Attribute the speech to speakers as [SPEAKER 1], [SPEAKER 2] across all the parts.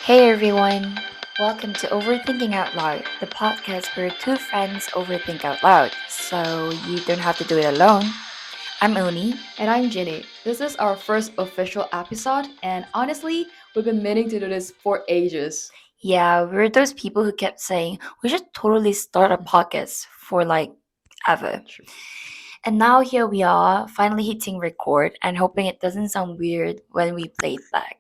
[SPEAKER 1] Hey everyone, welcome to Overthinking Out Loud, the podcast where two friends overthink out loud, so you don't have to do it alone. I'm Uni.
[SPEAKER 2] And I'm Jinny. This is our first official episode, and honestly, we've been meaning to do this for ages.
[SPEAKER 1] Yeah, we're those people who kept saying we should totally start a podcast for like ever.
[SPEAKER 2] True.
[SPEAKER 1] And now here we are, finally hitting record and hoping it doesn't sound weird when we play it back.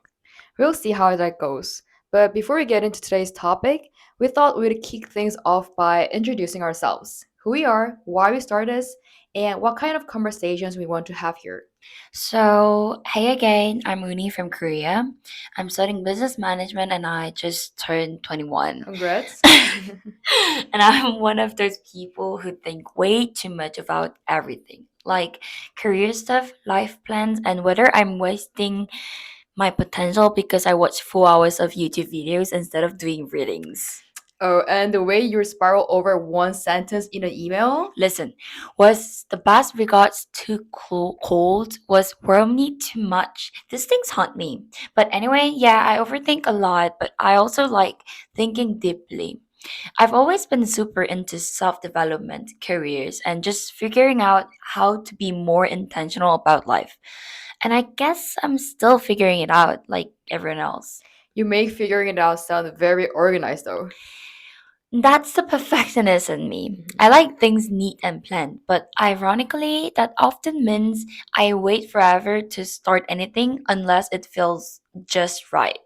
[SPEAKER 2] We'll see how that goes. But before we get into today's topic, we thought we'd kick things off by introducing ourselves, who we are, why we started this, and what kind of conversations we want to have here.
[SPEAKER 1] So, hey again, I'm Woony from Korea. I'm studying business management and I just turned 21.
[SPEAKER 2] Congrats.
[SPEAKER 1] And I'm one of those people who think way too much about everything, like career stuff, life plans, and whether I'm wasting my potential because I watch 4 hours of YouTube videos instead of doing readings.
[SPEAKER 2] Oh, and the way you spiral over one sentence in an email?
[SPEAKER 1] Listen, was the best regards too cold? Was wormy too much? These things haunt me. But anyway, yeah, I overthink a lot, but I also like thinking deeply. I've always been super into self development, careers, and just figuring out how to be more intentional about life. And I guess I'm still figuring it out like everyone else.
[SPEAKER 2] You make figuring it out sound very organized, though.
[SPEAKER 1] That's the perfectionist in me.
[SPEAKER 2] Mhm.
[SPEAKER 1] I like things neat and planned, but ironically, that often means I wait forever to start anything unless it feels just right.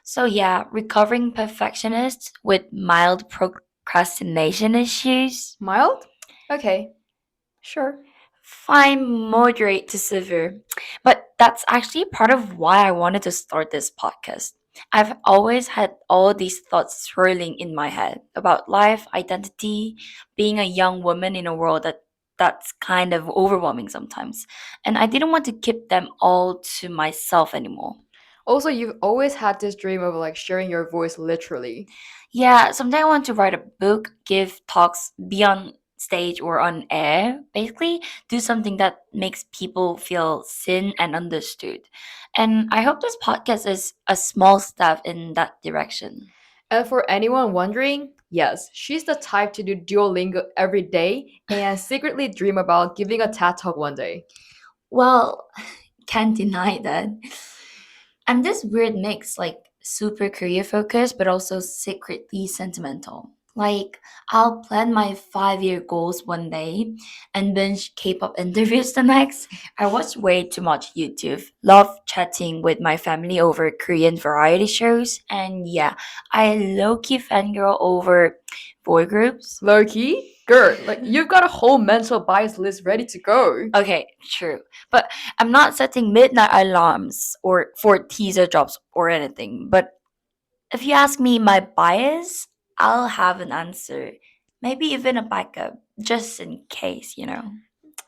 [SPEAKER 1] So, yeah, recovering perfectionist with mild procrastination issues.
[SPEAKER 2] Mild? Okay, sure.
[SPEAKER 1] Fine, moderate to severe. But that's actually part of why I wanted to start this podcast. I've always had all these thoughts swirling in my head about life, identity, being a young woman in a world that's kind of overwhelming sometimes. And I didn't want to keep them all to myself anymore.
[SPEAKER 2] Also, you've always had this dream of like sharing your voice literally.
[SPEAKER 1] Yeah, someday I want to write a book, give talks, be on stage or on air. Basically, do something that makes people feel seen and understood. And I hope this podcast is a small step in that direction.
[SPEAKER 2] And for anyone wondering, yes, she's the type to do Duolingo every day and secretly dream about giving a TED talk one day.
[SPEAKER 1] Well, can't deny that. I'm this weird mix, like super career focused, but also secretly sentimental. Like, I'll plan my 5 year goals one day and binge K pop interviews the next. I watch way too much YouTube, love chatting with my family over Korean variety shows, and yeah, I low key fangirl over boy groups.
[SPEAKER 2] Low key? Girl, like you've got a whole mental bias list ready to go.
[SPEAKER 1] Okay, true. But I'm not setting midnight alarms or for teaser drops or anything. But if you ask me my bias, I'll have an answer. Maybe even a backup, just in case.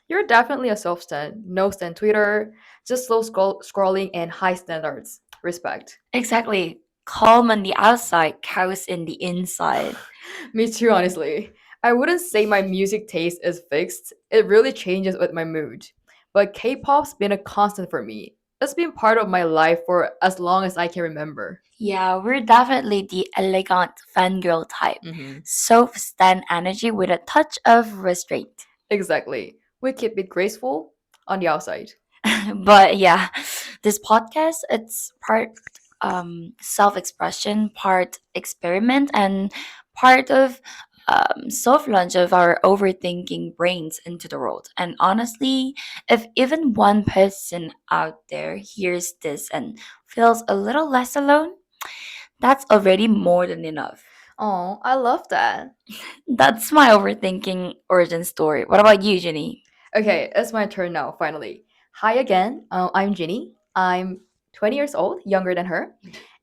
[SPEAKER 2] You're definitely a self stand, no stand Twitter, just slow scrolling and high standards. Respect.
[SPEAKER 1] Exactly. Calm on the outside, chaos in the inside.
[SPEAKER 2] Me too, honestly. I wouldn't say my music taste is fixed. It really changes with my mood. But K-pop's been a constant for me. It's been part of my life for as long as I can remember.
[SPEAKER 1] Yeah, we're definitely the elegant fangirl type.
[SPEAKER 2] Hmm.
[SPEAKER 1] Soft stand energy with a touch of restraint.
[SPEAKER 2] Exactly. We keep it graceful on the outside.
[SPEAKER 1] But yeah, this podcast, it's part self-expression, part experiment, and part of soft launch of our overthinking brains into the world. And honestly, if even one person out there hears this and feels a little less alone, that's already more than enough.
[SPEAKER 2] Oh, I love that.
[SPEAKER 1] That's my overthinking origin story. What about you, Jenny?
[SPEAKER 2] Okay, it's my turn now, finally. Hi again. I'm Jinny. I'm 20 years old, younger than her.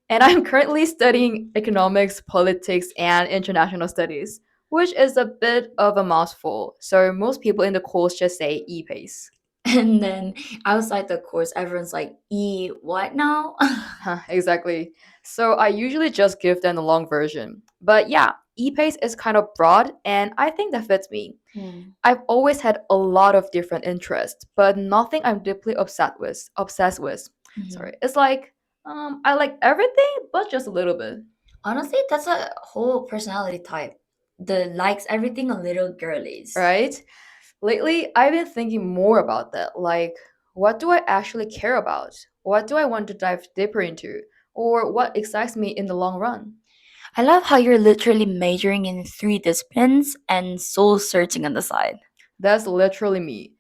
[SPEAKER 2] And I'm currently studying economics, politics, and international studies, which is a bit of a mouthful. So most people in the course just say e-pace.
[SPEAKER 1] And then outside the course, everyone's like, what now?"
[SPEAKER 2] Huh, exactly. So I usually just give them the long version. But yeah, e-pace is kind of broad, and I think that fits me.
[SPEAKER 1] Hmm.
[SPEAKER 2] I've always had a lot of different interests, but nothing I'm deeply obsessed with. Obsessed with.
[SPEAKER 1] Mhm.
[SPEAKER 2] Sorry. It's like I like everything, but just a little bit,
[SPEAKER 1] Honestly, that's a whole personality type. The likes everything a little girlies.
[SPEAKER 2] right? Lately, I've been thinking more about that. Like, what do I actually care about? What do I want to dive deeper into? Or what excites me in the long run?
[SPEAKER 1] I love how you're literally majoring in three disciplines and soul searching on the side.
[SPEAKER 2] That's literally me.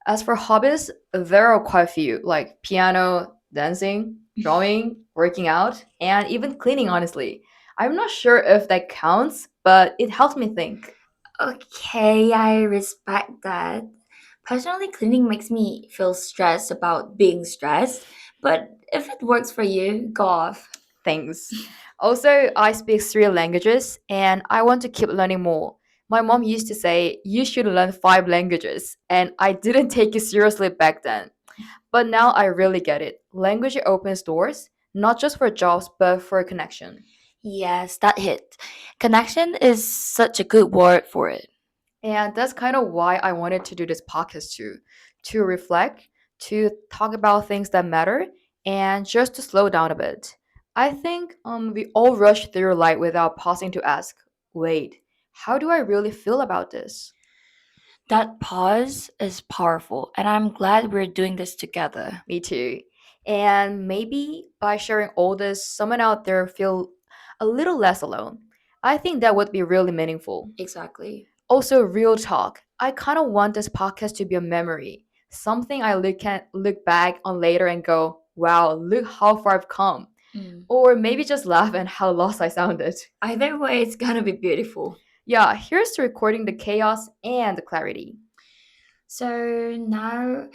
[SPEAKER 2] As for hobbies, there are quite a few, like piano, dancing, drawing, working out, and even cleaning, honestly. I'm not sure if that counts, but it helps me think.
[SPEAKER 1] Okay, I respect that. Personally, cleaning makes me feel stressed about being stressed, but if it works for you, go off.
[SPEAKER 2] Things. Also, I speak three languages and I want to keep learning more. My mom used to say, you should learn five languages, and I didn't take it seriously back then. But now I really get it. Language opens doors, not just for jobs, but for connection.
[SPEAKER 1] Yes, that hit. Connection is such a good word for it.
[SPEAKER 2] And that's kind of why I wanted to do this podcast too, to reflect, to talk about things that matter, and just to slow down a bit. I think we all rush through life without pausing to ask, wait, how do I really feel about this?
[SPEAKER 1] That pause is powerful, and I'm glad we're doing this together.
[SPEAKER 2] Me too. And maybe by sharing all this, someone out there feel a little less alone. I think that would be really meaningful.
[SPEAKER 1] Exactly.
[SPEAKER 2] Also, real talk. I kind of want this podcast to be a memory, something I look back on later and go, "Wow, look how far I've come,"
[SPEAKER 1] Mm.
[SPEAKER 2] or maybe just laugh at how lost I sounded.
[SPEAKER 1] Either way, it's gonna be beautiful.
[SPEAKER 2] Yeah, here's to recording the chaos and the clarity.
[SPEAKER 1] So now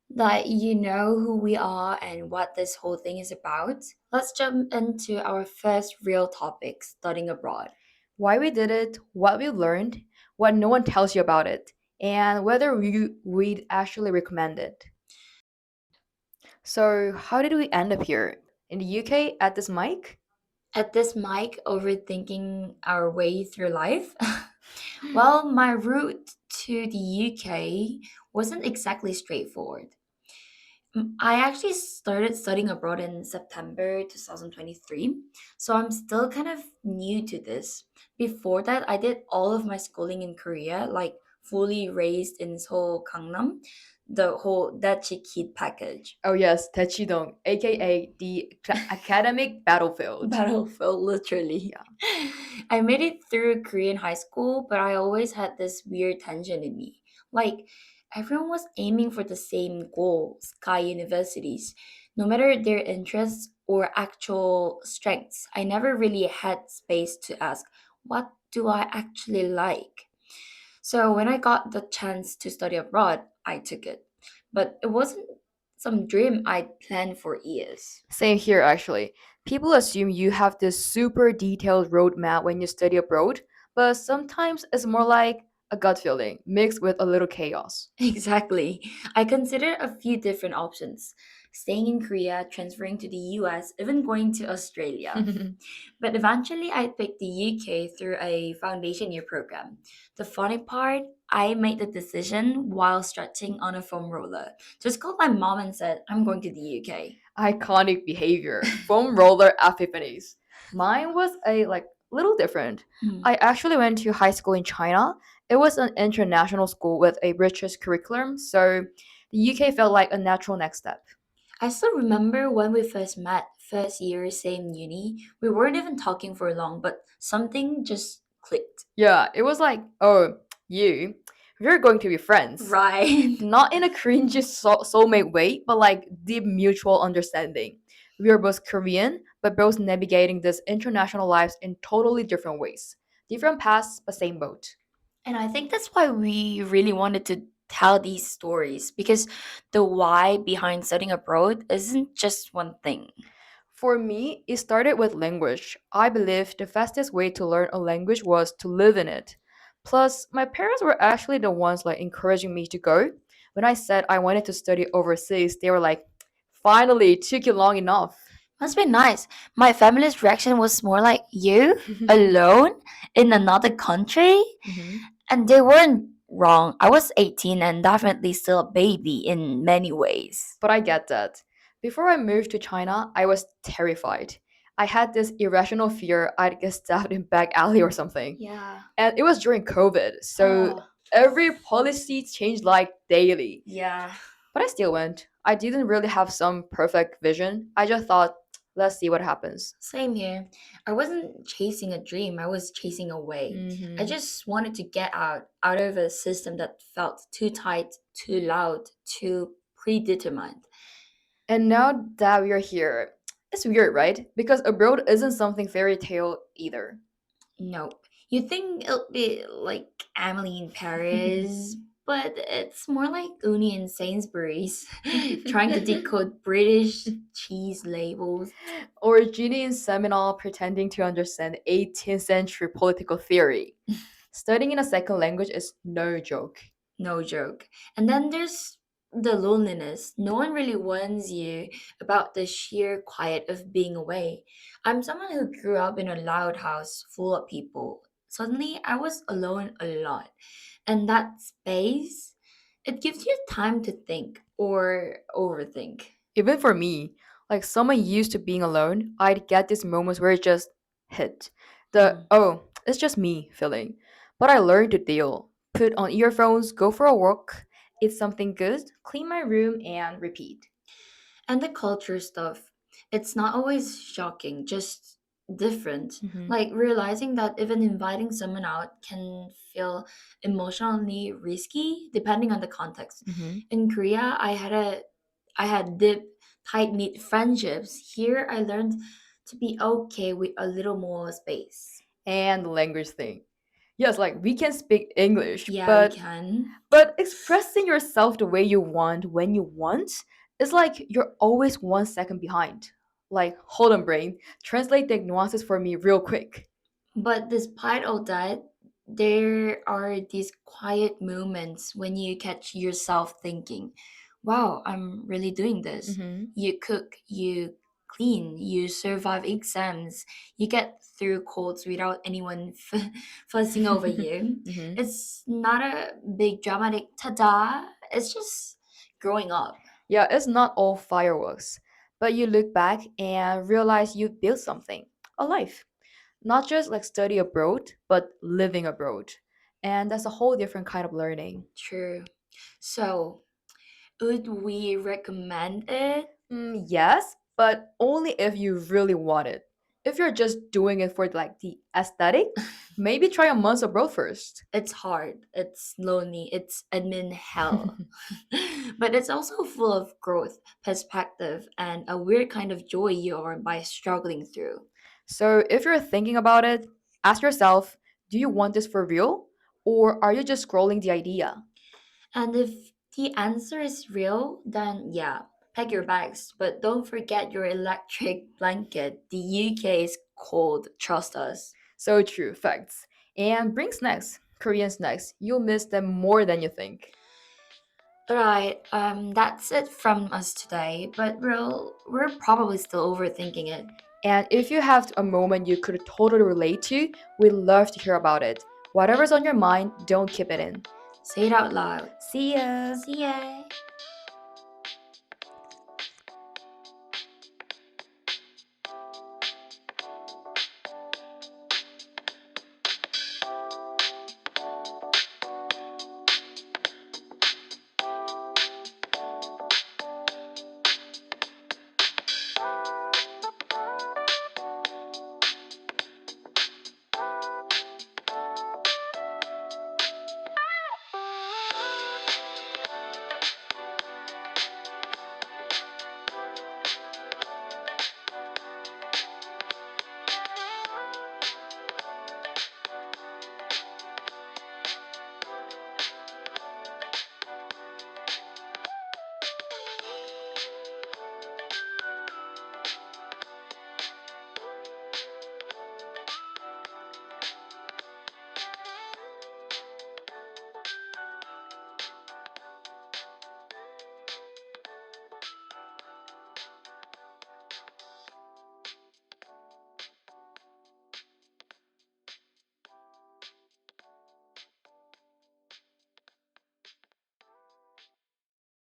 [SPEAKER 1] that you know who we are and what this whole thing is about, let's jump into our first real topic, studying abroad.
[SPEAKER 2] Why we did it, what we learned, what no one tells you about it, and whether we'd actually recommend it. So, how did we end up here in the UK at this mic?
[SPEAKER 1] At this mic, overthinking our way through life. Well, my route to the UK wasn't exactly straightforward. I actually started studying abroad in September 2023, so I'm still kind of new to this. Before that, I did all of my schooling in Korea, like fully raised in Seoul, Gangnam, the whole Dachi Kid package.
[SPEAKER 2] Oh yes, Techidong, aka the academic battlefield.
[SPEAKER 1] Battlefield, literally.
[SPEAKER 2] Yeah.
[SPEAKER 1] I made it through Korean high school, but I always had this weird tension in me. Like, everyone was aiming for the same goal, Sky Universities. No matter their interests or actual strengths, I never really had space to ask, what do I actually like? So when I got the chance to study abroad, I took it. But it wasn't some dream I'd planned for years.
[SPEAKER 2] Same here, actually. People assume you have this super detailed roadmap when you study abroad, but sometimes it's more like a gut feeling mixed with a little chaos.
[SPEAKER 1] Exactly. I considered a few different options: staying in Korea, transferring to the US, even going to Australia. But eventually, I picked the UK through a foundation year program. The funny part, I made the decision while stretching on a foam roller. Just called my mom and said, I'm going to the UK.
[SPEAKER 2] Iconic behavior, foam roller epiphanies. Mine was a little different.
[SPEAKER 1] Hmm.
[SPEAKER 2] I actually went to high school in China. It was an international school with a richest curriculum, so the UK felt like a natural next step.
[SPEAKER 1] I still remember when we first met, first year, same uni. We weren't even talking for long, but something just clicked.
[SPEAKER 2] Yeah, it was like, oh, we're going to be friends.
[SPEAKER 1] Right.
[SPEAKER 2] Not in a cringy soulmate way, but like deep mutual understanding. We are both Korean, but both navigating this international lives in totally different ways. Different paths, but same boat.
[SPEAKER 1] And I think that's why we really wanted to tell these stories because the why behind studying abroad isn't just one thing.
[SPEAKER 2] For me, it started with language. I believe the fastest way to learn a language was to live in it. Plus, my parents were actually the ones like encouraging me to go. When I said I wanted to study overseas, they were like, finally, it took you long enough.
[SPEAKER 1] Must be nice. My family's reaction was more like, you alone in another country?
[SPEAKER 2] Mhm.
[SPEAKER 1] And they weren't wrong. I was 18 and definitely still a baby in many ways.
[SPEAKER 2] But I get that. Before I moved to China, I was terrified. I had this irrational fear I'd get stabbed in back alley or something.
[SPEAKER 1] Yeah.
[SPEAKER 2] And it was during COVID, so
[SPEAKER 1] Oh,
[SPEAKER 2] every policy changed like daily.
[SPEAKER 1] yeah.
[SPEAKER 2] But I still went. I didn't really have some perfect vision. I just thought, let's see what happens.
[SPEAKER 1] Same here. I wasn't chasing a dream, I was chasing a way. I
[SPEAKER 2] Hmm.
[SPEAKER 1] just wanted to get out of a system that felt too tight, too loud, too predetermined.
[SPEAKER 2] And now that we're here, it's weird, right? Because abroad isn't something fairy tale either.
[SPEAKER 1] Nope. You think it'll be like Emily in Paris, but it's more like Uni in Sainsbury's, trying to decode British cheese labels.
[SPEAKER 2] Or Ginny in Seminole pretending to understand 18th century political theory. Studying in a second language is no joke.
[SPEAKER 1] No joke. And then there's the loneliness. No one really warns you about the sheer quiet of being away. I'm someone who grew up in a loud house full of people. Suddenly, I was alone a lot. And that space, it gives you time to think or overthink.
[SPEAKER 2] Even for me, like someone used to being alone, I'd get these moments where it just hit. The,
[SPEAKER 1] Mm.
[SPEAKER 2] oh, it's just me feeling. But I learned to deal. Put on earphones, go for a walk, eat something good, clean my room, and repeat.
[SPEAKER 1] And the culture stuff, it's not always shocking, just different.
[SPEAKER 2] Hmm.
[SPEAKER 1] Like realizing that even inviting someone out can feel emotionally risky depending on the context.
[SPEAKER 2] Hmm.
[SPEAKER 1] In Korea, I had deep, tight knit friendships. Here I learned to be okay with a little more space.
[SPEAKER 2] And the language thing. Yes, like we can speak English,
[SPEAKER 1] Yeah, we
[SPEAKER 2] but
[SPEAKER 1] can.
[SPEAKER 2] expressing yourself the way you want when you want is like you're always 1 second behind. Like, hold on, brain, translate the nuances for me real quick.
[SPEAKER 1] But despite all that, there are these quiet moments when you catch yourself thinking, wow, I'm really doing this.
[SPEAKER 2] Hmm.
[SPEAKER 1] You cook, you clean, you survive exams, you get through colds without anyone fussing over you.
[SPEAKER 2] Hmm.
[SPEAKER 1] It's not a big dramatic ta da, it's just growing up.
[SPEAKER 2] Yeah, it's not all fireworks, but you look back and realize you built something, a life. Not just like study abroad, but living abroad. And that's a whole different kind of learning.
[SPEAKER 1] True. So, would we recommend it?
[SPEAKER 2] Yes, but only if you really want it. If you're just doing it for like the aesthetic, maybe try a month abroad first.
[SPEAKER 1] It's hard, it's lonely, it's admin hell. But it's also full of growth, perspective, and a weird kind of joy you earn by struggling through.
[SPEAKER 2] So if you're thinking about it, ask yourself, do you want this for real? Or are you just scrolling the idea?
[SPEAKER 1] And if the answer is real, then yeah, pack your bags, but don't forget your electric blanket. The UK is cold, trust us.
[SPEAKER 2] So true, facts. And bring snacks, Korean snacks. You'll miss them more than you think.
[SPEAKER 1] Alright, that's it from us today, but we're probably still overthinking it.
[SPEAKER 2] And if you have a moment you could totally relate to, we'd love to hear about it. Whatever's on your mind, don't keep it in.
[SPEAKER 1] Say it out loud.
[SPEAKER 2] See ya!
[SPEAKER 1] See ya!